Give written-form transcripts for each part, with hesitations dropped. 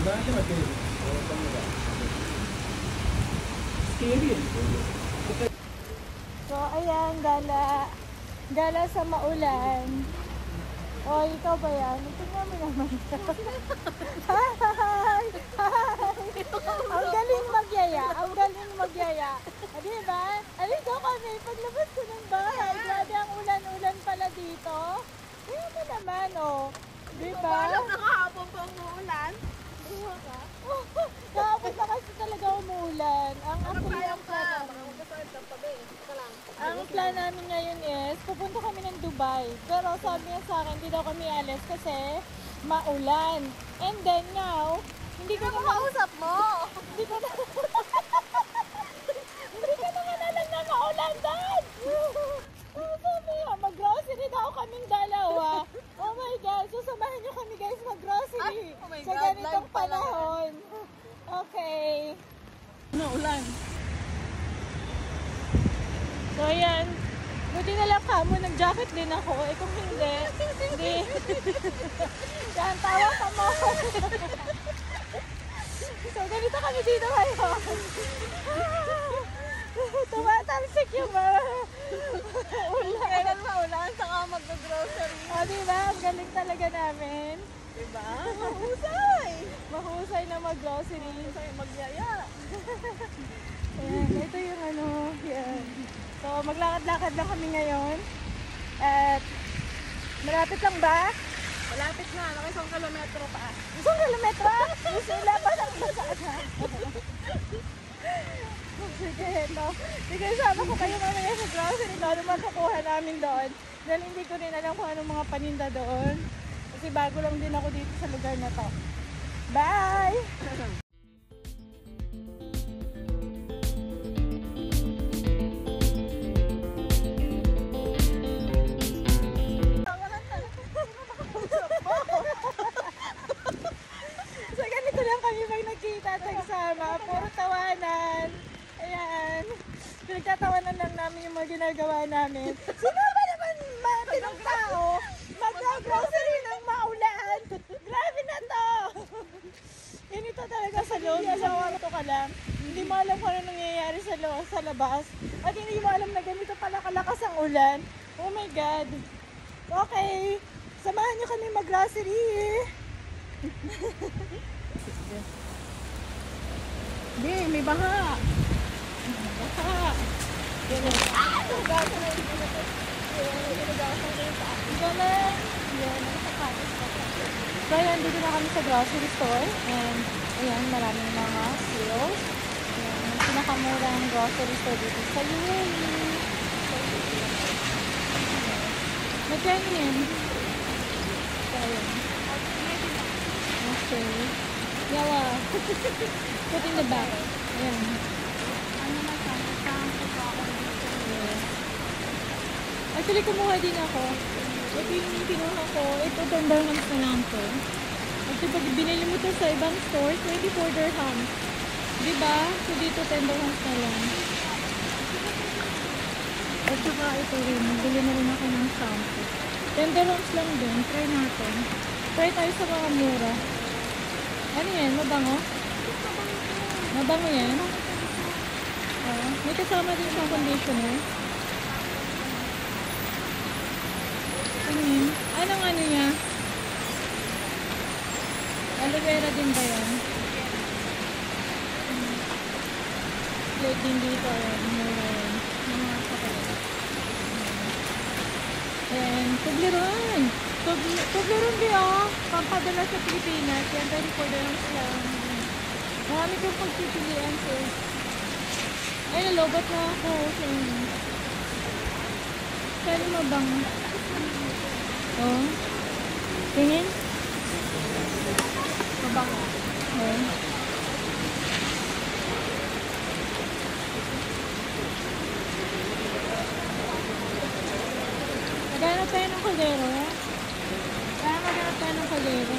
So, ayan, gala sa maulan. O, ikaw ba yan? Tingnan mo naman. Hi! Ang galing magyaya. Ang galing magyaya. Diba? Alito kami, paglabas ko ng bahay, grabe ang ulan-ulan pala dito. Tingnan mo naman, oh. Diba? Alam na kahapon pa umuulan. Kahapon na kasi talaga umuulan. Ang plan namin ngayon is, pupunta kami ng Dubai. Pero sabi niya sa akin, hindi daw kami alis kasi maulan. And then now, hindi ko naman Kausap mo! Hindi ko naman alam na maulan doon! Sabi niya, mag-grocery daw kaming dalawa. Oh my God, susamahan niyo kami guys mag-grocery. Ay, oh my sa God, ganitong live pala panahon. Okay. Umuulan. So ayan, buti na lang kamo, nag-jacket din ako. Eh kung hindi. Yan, tawa ka mo. So ganito kami dito ngayon. Tumatalsik yung mga ulan. Kailan maulan, saka mag-grocery. O diba, ang galing talaga namin. Diba? Mahusay! Mahusay na mag-grocery. Mahusay magyaya. Ayan, ito yung ano, yan. So, maglakad-lakad lang kami ngayon. At, malapit lang ba? Malapit na, isang kilometro pa. Isang kilometro? Sila pa lang ba sana? Sige, no. Sige, sama ko kayo mamaya sa grocery. Ano makukuha namin doon. Dahil hindi ko rin alam kung anong mga paninda doon. Kasi bago lang din ako dito sa lugar na to. Bye! So ganito lang kami pag nagkita at nagsama. Puro tawanan. Ayan. Pinagtatawanan lang namin yung mga ginagawa namin. Sino ba naman matinong tao? Mag-grocery ng maulan. Grabe na to. Ganito talaga sa loob. Asawa to ka lang. Hindi mo alam kung ano nangyayari sa labas. At hindi mo alam na ganito pala kalakas ang ulan. Oh my God. Okay. Samahan niyo kami mag-grocery. Hindi, may baha. Baha. Galing. Yan, ang sapatos ko. So, ayan, dito na kami sa grocery store. And, ayan, maraming mga sales. Ayan, pinakamurang grocery store dito sa UAE. Magkano yan? So, ayan. Okay. Yawa. Put in the bag. Ayan. Ano na sa Actually, kumuha din ako. Ito yung kinuha ko. Ito, 10 dirhams na lang to. At pag binili mo to sa ibang store, 24 dirhams. Diba? So, dito 10 dirhams na lang. At saka ito rin. Bili na rin ako ng shampoo. 10 dirhams lang din. Try natin. Try tayo sa mga mura. Ano yan? Mabango? Mabango yan? May kasama din siyang conditioner. Ano yun? Anong ano niya? Aloe vera din ba yan? Plate din dito. Ayan. Mura yan. Mga kapatid. Ayan. Tubleron. Tubleron din oh. Pampadala sa Pilipinas. Yan. 24 dirhams lang. Marami kong pagpipilian sis. Ay, nalobat na ako. Saan mabango? Oh. Tingin? mabango. Oh. Maghanap tayo ng kaldero. Maghanap tayo ng kaldero.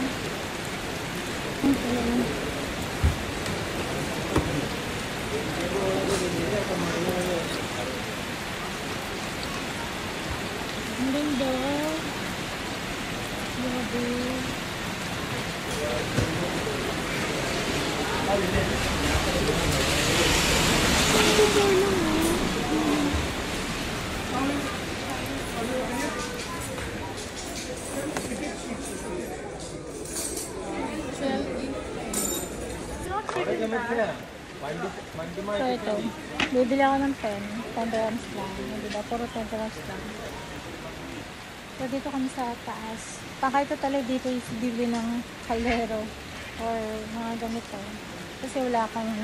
Ang ganda. Grabe. So ito, bibili ako ng pen, 10 grams lang, diba? Puro 10 grams lang. So dito kami sa taas. Baka ito talaga dito is bibili ng kaldero or mga ganito. Kasi wala akong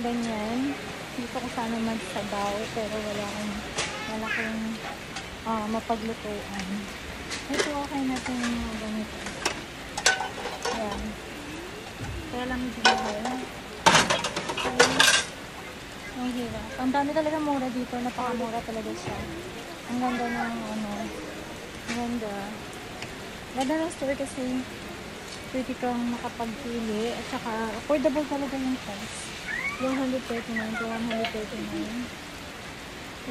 ganyan. Dito ko sana magsabaw pero wala akong mapaglutuan. Ito okay natin yung mga ganito. Ayan. Kaya lang medyo mahal. Ang hirap. Ang dami talaga mura dito. Napakamura talaga siya. Ang ganda ng ang ganda. Ganda ng store kasi pwede kang makapagpili at saka affordable talaga yung price. 139 to 139.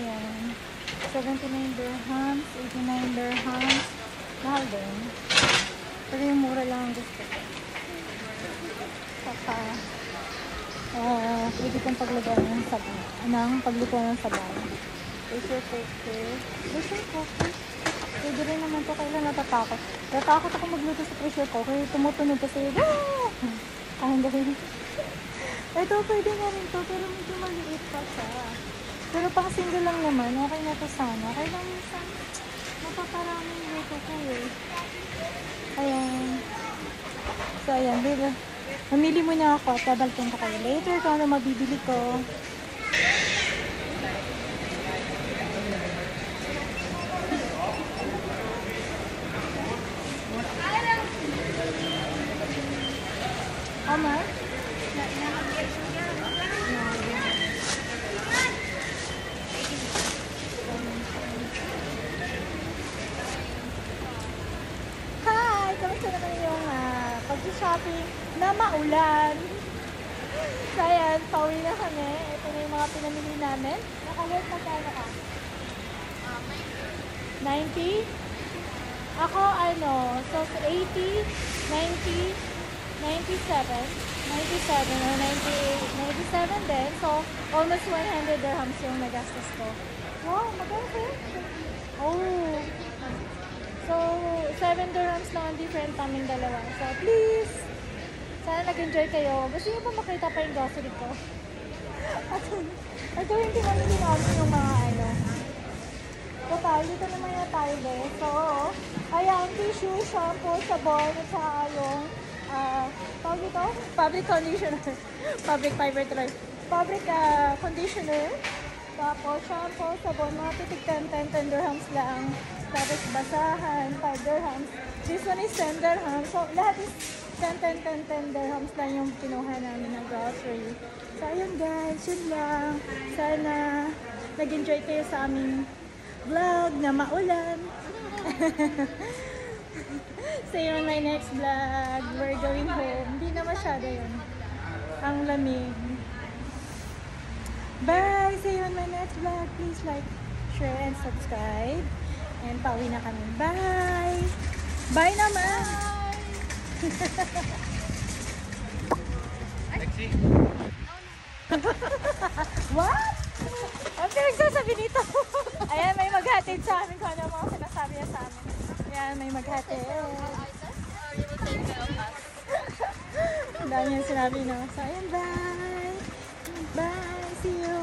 Ayan. 79 dirhams, 89 dirhams. Mahal din. Pero yung mura lang ang gusto ko. Saka pwede kong paglagyan ng sabaw. Pagluto ng sabaw. Pressure cooker. Pressure cooker. Pwede rin naman ito. Kailan natatakot. Natatakot ako magluto sa pressure cooker. Tumutunog kasi. Ang gawin. Ito pwede na rin to. Pero medyo maliit pa siya. Pero pang single lang naman. Okay na to sana. Kaya lang minsan napaparaming luto ko eh. Ayan. So ayan. Baby. Mamili muna ako at babalikin ko kayo later kung ano mabibili ko. How much? Hi! Kamusta naman yung pag-shopping na maulan? So ayan, pauwi na kami. Ito na yung mga pinamili namin. Naka-work na kano ka? 90? Ako so 80, 90, 97 or 98, 97 din. So, almost 100 dirhams yung nagastos ko. Wow, maganda. Oh. So, 7 dirhams lang ang different naming dalawa. So, please, sana nag-enjoy kayo. Gusto niyo pa makita pa yung grocery ko? At hindi namin namin yung mga total, dito naman na tayo din. So, ayan, tissue, shampoo, sabon, at saka yung tawag ito? Fabric conditioner. Fabric fiber tuloy. Fabric conditioner. Tapos, shampoo, sabon, mga titig 10 dirhams lang. Tapos, basahan, 5 dirhams. This one is 10 dirhams. So, lahat is 10 dirhams lang yung kinuha namin ng grocery. So, ayun guys, yun lang. Sana nag-enjoy kayo sa aming vlog na maulan. See you on my next vlog. We're going home. Hindi na masyado yun. Ang lamig. Bye! See you on my next vlog. Please like, share, and subscribe. And pauwi na kami. Bye! Bye naman! What? Ang pinagsasabi nito. Ayan, may maghatid sa amin kung ano mga sinasabi niya sa amin. Ayan, may maghatid. Ang dami yung sinabi na. So, ayan, bye! Bye! See you!